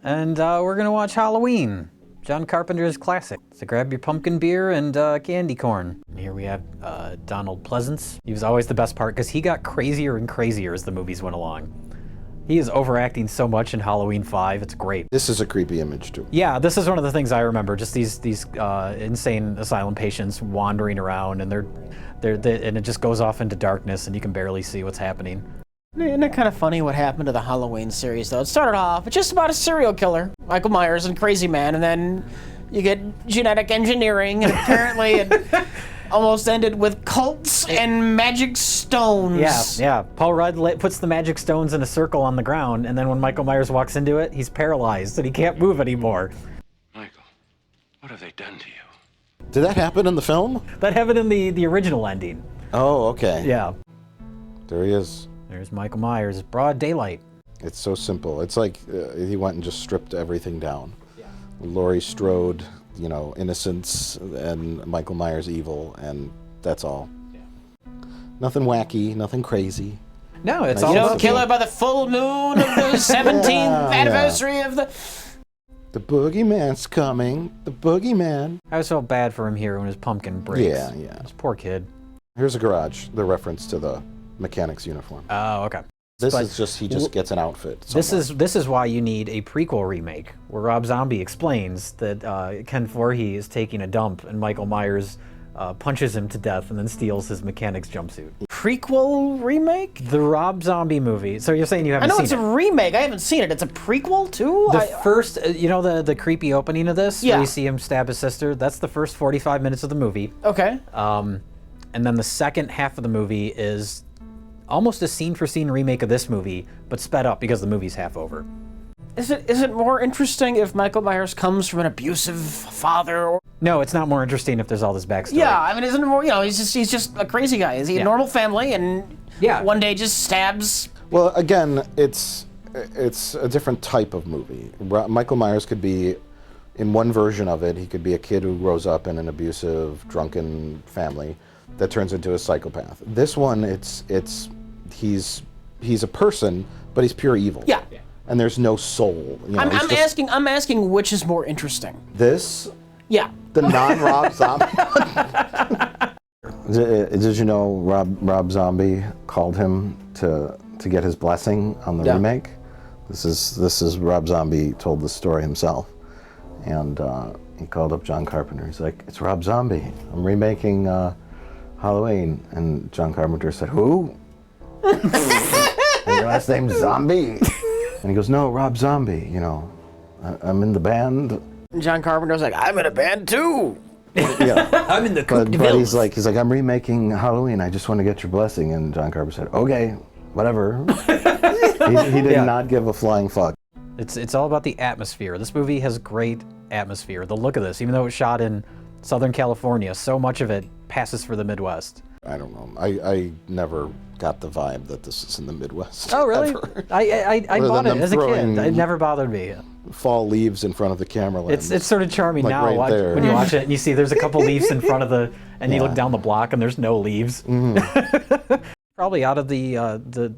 and we're gonna watch Halloween, John Carpenter's classic. So grab your pumpkin beer and candy corn. And here we have Donald Pleasance. He was always the best part because he got crazier and crazier as the movies went along. He is overacting so much in Halloween 5, it's great. This is a creepy image too. Yeah, this is one of the things I remember, just these insane asylum patients wandering around, and and it just goes off into darkness and you can barely see what's happening. Isn't it kind of funny what happened to the Halloween series, though? It started off with just about a serial killer, Michael Myers and Crazy Man, and then you get genetic engineering, and apparently it almost ended with cults and magic stones. Yeah. Paul Rudd puts the magic stones in a circle on the ground, and then when Michael Myers walks into it, he's paralyzed and he can't move anymore. Michael, what have they done to you? Did that happen in the film? That happened in the original ending. Oh, okay. Yeah. There he is. There's Michael Myers, broad daylight. It's so simple. It's like he went and just stripped everything down. Yeah. Laurie Strode, innocence, and Michael Myers evil, and that's all. Yeah. Nothing wacky, nothing crazy. No, it's all. all. You don't kill her by the full moon of the 17th anniversary of the. The boogeyman's coming. The boogeyman. I always felt bad for him here when his pumpkin breaks. Yeah. This poor kid. Here's a garage. The reference to the mechanic's uniform. Oh, okay. This is just, he just gets an outfit. This is why you need a prequel remake, where Rob Zombie explains that Ken Voorhees is taking a dump and Michael Myers punches him to death and then steals his mechanic's jumpsuit. Prequel remake? The Rob Zombie movie. So you're saying you haven't seen it? I know it's a remake. I haven't seen it. It's a prequel too? The first, the creepy opening of this, yeah, where you see him stab his sister, that's the first 45 minutes of the movie. Okay. And then the second half of the movie is almost a scene-for-scene remake of this movie, but sped up because the movie's half over. Is it more interesting if Michael Myers comes from an abusive father? Or... No, it's not more interesting if there's all this backstory. Yeah, I mean, isn't it more? He's just a crazy guy. Is he a normal family and one day just stabs? Well, again, it's a different type of movie. Michael Myers could be, in one version of it, he could be a kid who grows up in an abusive, drunken family that turns into a psychopath. This one, he's a person, but he's pure evil. Yeah. And there's no soul. I'm asking which is more interesting. This? Yeah. The non-Rob Zombie. Did you know Rob Zombie called him to get his blessing on the remake? This is Rob Zombie told the story himself, and he called up John Carpenter. He's like, "It's Rob Zombie. I'm remaking Halloween." And John Carpenter said, "Who?" And your last name's Zombie? And he goes, "No, Rob Zombie. I'm in the band." And John Carpenter's like, "I'm in a band too." Yeah, I'm in the Coupe de but Ville. he's like, "I'm remaking Halloween. I just want to get your blessing." And John Carpenter said, "Okay, whatever." he did not give a flying fuck. It's all about the atmosphere. This movie has great atmosphere. The look of this, even though it's shot in Southern California, so much of it passes for the Midwest. I don't know. I never got the vibe that this is in the Midwest. Oh, really? Ever. I bought it as a kid. It never bothered me. Fall leaves in front of the camera lens. It's sort of charming like now right when you watch it and you see there's a couple leaves in front of and you Yeah. look down the block and there's no leaves. Probably out of the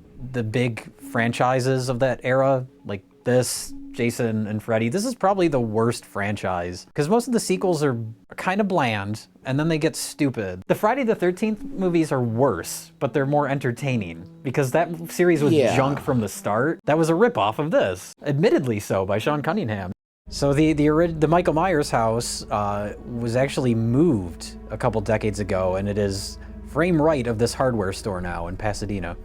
big franchises of that era, like this, Jason and Freddy, this is probably the worst franchise because most of the sequels are kind of bland and then they get stupid. The Friday the 13th movies are worse, but they're more entertaining because that series was junk from the start. That was a ripoff of this, admittedly so, by Sean Cunningham. So the Michael Myers house was actually moved a couple decades ago, and it is frame right of this hardware store now in Pasadena.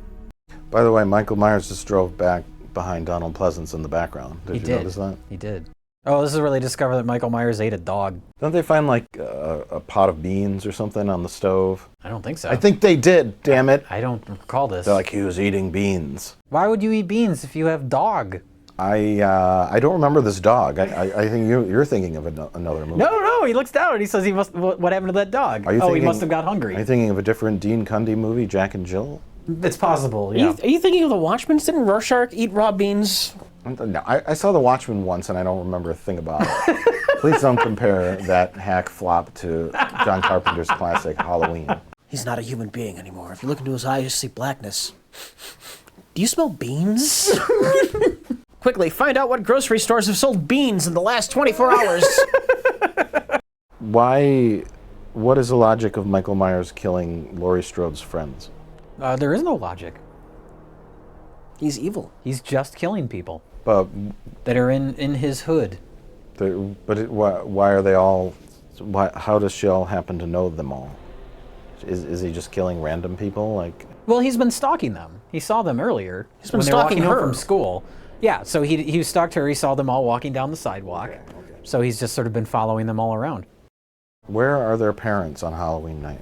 By the way, Michael Myers just drove back behind Donald Pleasance in the background. Did you notice that? He did. Oh, this is where they discover that Michael Myers ate a dog. Don't they find like a pot of beans or something on the stove? I don't think so. I think they did, damn it. I don't recall this. They're like, he was eating beans. Why would you eat beans if you have dog? I don't remember this dog. I think you're thinking of another movie. No, he looks down and he says what happened to that dog? He must have got hungry. Are you thinking of a different Dean Cundy movie, Jack and Jill? It's possible, yeah. Are you thinking of The Watchmen? Didn't Rorschach eat raw beans? No, I saw The Watchmen once and I don't remember a thing about it. Please don't compare that hack flop to John Carpenter's classic Halloween. He's not a human being anymore. If you look into his eyes, you see blackness. Do you smell beans? Quickly, find out what grocery stores have sold beans in the last 24 hours. What is the logic of Michael Myers killing Laurie Strode's friends? There is no logic. He's evil. He's just killing people But that are in his hood. why are they all? How does she all happen to know them all? Is he just killing random people? Like, Well, he's been stalking them. He saw them earlier. He's been when they were stalking walking home her. from school. Yeah, so he stalked her. He saw them all walking down the sidewalk. Okay. So he's just sort of been following them all around. where are their parents on Halloween night?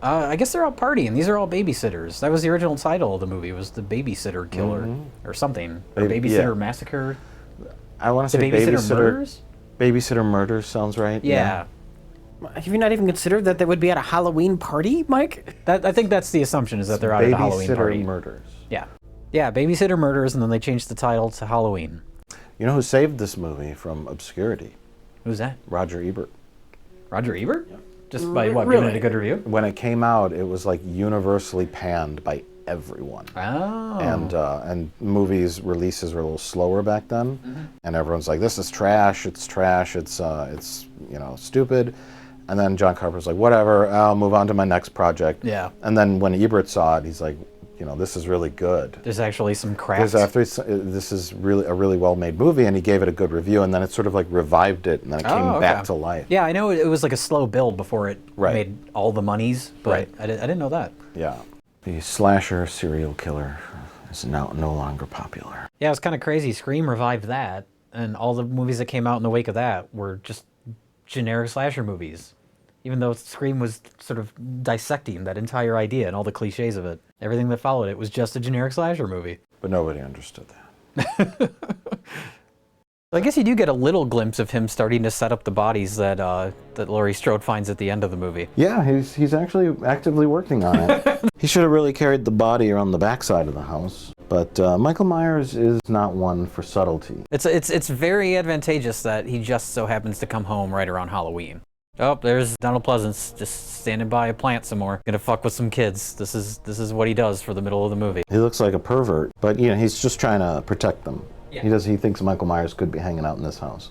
I guess they're out partying. These are all babysitters. That was the original title of the movie. Was the Babysitter Killer or something, or Babysitter Massacre? I want to The say Babysitter Murders. Babysitter Murders sounds right. Yeah. Have you not even considered that they would be at a Halloween party, Mike? I think that's the assumption, is that they're out at a Halloween party. Babysitter Murders. Yeah. Yeah, Babysitter Murders, and then they changed the title to Halloween. You know who saved this movie from obscurity? Who's that? Roger Ebert. Roger Ebert? Just by what, Really? giving it a good review? When it came out, it was like universally panned by everyone. Oh. And movies releases were a little slower back then, and everyone's like, "This is trash. It's trash. It's stupid." And then John Carpenter's like, "Whatever. I'll move on to my next project." Yeah. And then when Ebert saw it, he's like, "This is really good. There's actually some craft. This is really a really well-made movie," and he gave it a good review, and then it sort of like revived it, and then it came back to life. Yeah, I know it was like a slow build before it made all the monies, but Right. I didn't know that. Yeah. The slasher serial killer is now no longer popular. Yeah, it was kind of crazy. Scream revived that, and all the movies that came out in the wake of that were just generic slasher movies. Even though Scream was sort of dissecting that entire idea and all the cliches of it. Everything that followed it was just a generic slasher movie. But nobody understood that. I guess you do get a little glimpse of him starting to set up the bodies that Laurie Strode finds at the end of the movie. Yeah, he's actually actively working on it. He should have really carried the body around the backside of the house. But Michael Myers is not one for subtlety. It's very advantageous that he just so happens to come home right around Halloween. Oh, there's Donald Pleasance just standing by a plant some more. Gonna fuck with some kids. This is what he does for the middle of the movie. He looks like a pervert, but he's just trying to protect them. Yeah. He thinks Michael Myers could be hanging out in this house.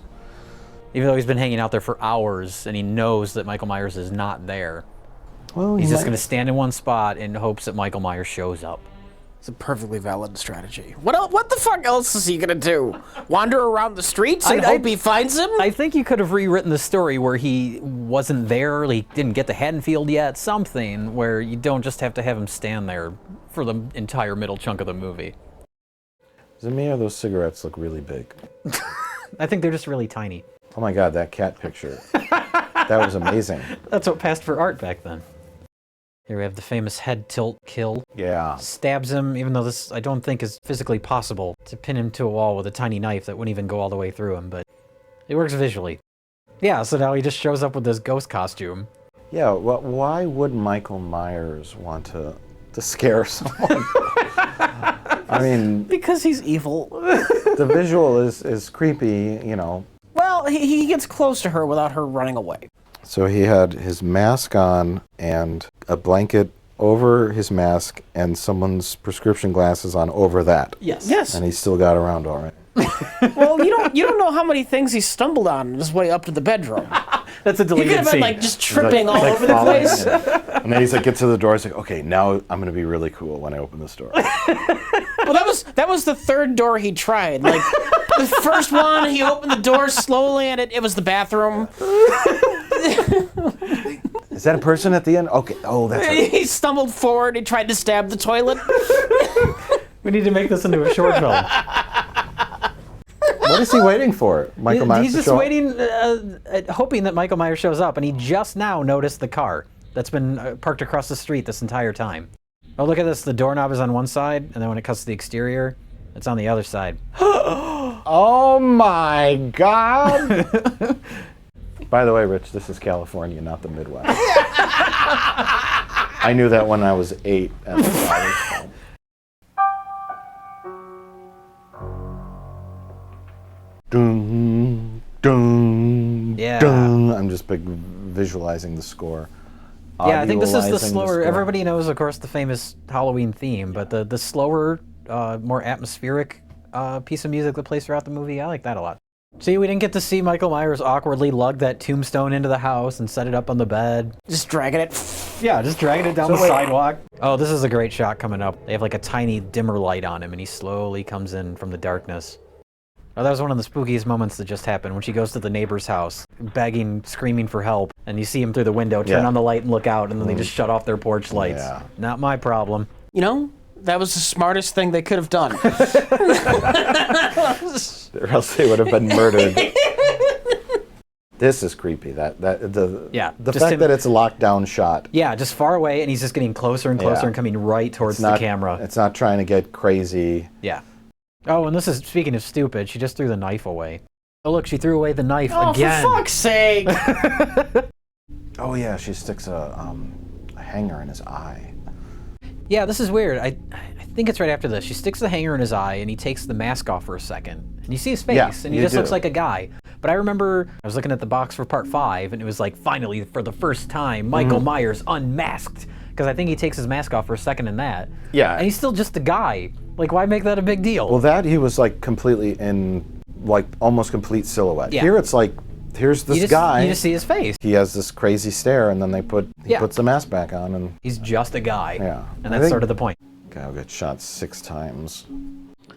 Even though he's been hanging out there for hours and he knows that Michael Myers is not there. Well, He's just gonna stand in one spot in hopes that Michael Myers shows up. It's a perfectly valid strategy. What the fuck else is he gonna do? Wander around the streets and hope he finds him? I think you could have rewritten the story where he wasn't there, he didn't get to Haddonfield yet, something where you don't just have to have him stand there for the entire middle chunk of the movie. Is it me or those cigarettes look really big? I think they're just really tiny. Oh my God, that cat picture. That was amazing. That's what passed for art back then. Here we have the famous head tilt kill. Yeah. Stabs him, even though this I don't think is physically possible, to pin him to a wall with a tiny knife that wouldn't even go all the way through him, but it works visually. Yeah, so now he just shows up with this ghost costume. Yeah, well, why would Michael Myers want to scare someone? I mean, Because he's evil. the visual is creepy, Well, he gets close to her without her running away. So he had his mask on and a blanket over his mask and someone's prescription glasses on over that. Yes. And he still got around all right. Well, you don't know how many things he stumbled on his way up to the bedroom. That's a He deleted could have been scene. like just tripping all He's, like, over the following place. him. And then he's like, gets to the door. He's like, okay, now I'm going to be really cool when I open this door. Well, that was the third door he tried. Like the first one, he opened the door slowly, and it was the bathroom. Is that a person at the end? Okay. Oh, that's right. He stumbled forward. He tried to stab the toilet. We need to make this into a short film. What is he waiting for? Michael Myers He's to just show up? waiting, hoping that Michael Myers shows up, and he just now noticed the car that's been parked across the street this entire time. Oh, look at this. The doorknob is on one side, and then when it cuts to the exterior, it's on the other side. Oh my God! By the way, Rich, this is California, not the Midwest. I knew that when I was 8 at the father's home. Dun, dun, Yeah. dun. I'm just visualizing the score. Yeah, I think this is the Audializing slower. score. Everybody knows, of course, the famous Halloween theme, but the slower, more atmospheric piece of music that plays throughout the movie. I like that a lot. See, we didn't get to see Michael Myers awkwardly lug that tombstone into the house and set it up on the bed. Just dragging it. Yeah, just dragging it down the sidewalk. Oh, this is a great shot coming up. They have like a tiny dimmer light on him, and he slowly comes in from the darkness. Oh, that was one of the spookiest moments that just happened, when she goes to the neighbor's house, begging, screaming for help, and you see him through the window, turn on the light and look out, and then they just shut off their porch lights. Yeah. Not my problem. You know, that was the smartest thing they could have done. Or else they would have been murdered. This is creepy. The fact that it's a lockdown shot. Yeah, just far away, and he's just getting closer and closer and coming right towards the camera. It's not trying to get crazy. Yeah. Oh, and this is, speaking of stupid, she just threw the knife away. Oh, look, she threw away the knife again. Oh, for fuck's sake! Oh, yeah, she sticks a hanger in his eye. Yeah, this is weird. I think it's right after this. She sticks the hanger in his eye, and he takes the mask off for a second. And you see his face, and he just looks like a guy. But I remember I was looking at the box for part 5, and it was like, finally, for the first time, Michael Myers unmasked. Because I think he takes his mask off for a second in that. Yeah. And he's still just a guy. Like, why make that a big deal? Well, that he was like completely in, like almost complete silhouette. Yeah. Here it's like, here's this guy. You just see his face. He has this crazy stare, and then he puts the mask back on, and He's just a guy. Yeah. And that's sort of the point. guy will get shot 6 times.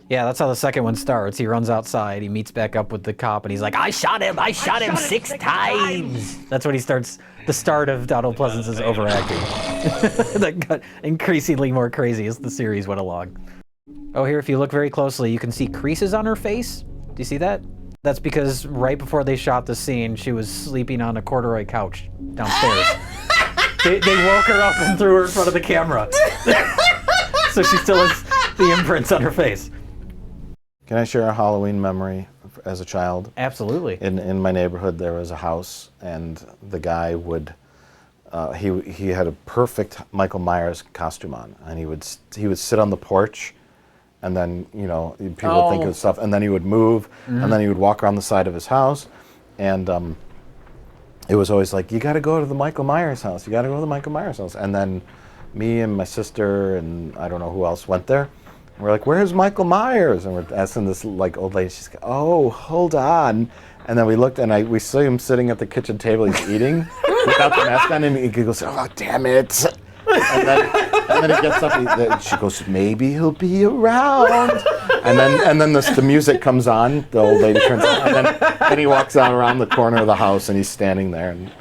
Yeah, that's how the second one starts. He runs outside, he meets back up with the cop, and he's like, I shot him 6 times. That's when he starts, the start of Donald Pleasance's overacting. That got increasingly more crazy as the series went along. Oh, here, if you look very closely, you can see creases on her face. Do you see that? That's because right before they shot the scene, she was sleeping on a corduroy couch downstairs. They woke her up and threw her in front of the camera. So she still has the imprints on her face. Can I share a Halloween memory as a child? Absolutely. In my neighborhood, there was a house, and the guy would, he had a perfect Michael Myers costume on, and he would sit on the porch, and then, you know, people would think of stuff, and then he would move, and then he would walk around the side of his house, and it was always like, you got to go to the Michael Myers house, you got to go to the Michael Myers house. And then me and my sister and I don't know who else went there. And we're like, where's Michael Myers? And we're asking this like old lady, she's like, oh, hold on. And then we looked, and we saw him sitting at the kitchen table, he's eating without the mask on, and he goes, oh, damn it. And then he gets up, and she goes, maybe he'll be around. And then the music comes on, the old lady turns on, and then he walks out around the corner of the house, and he's standing there. And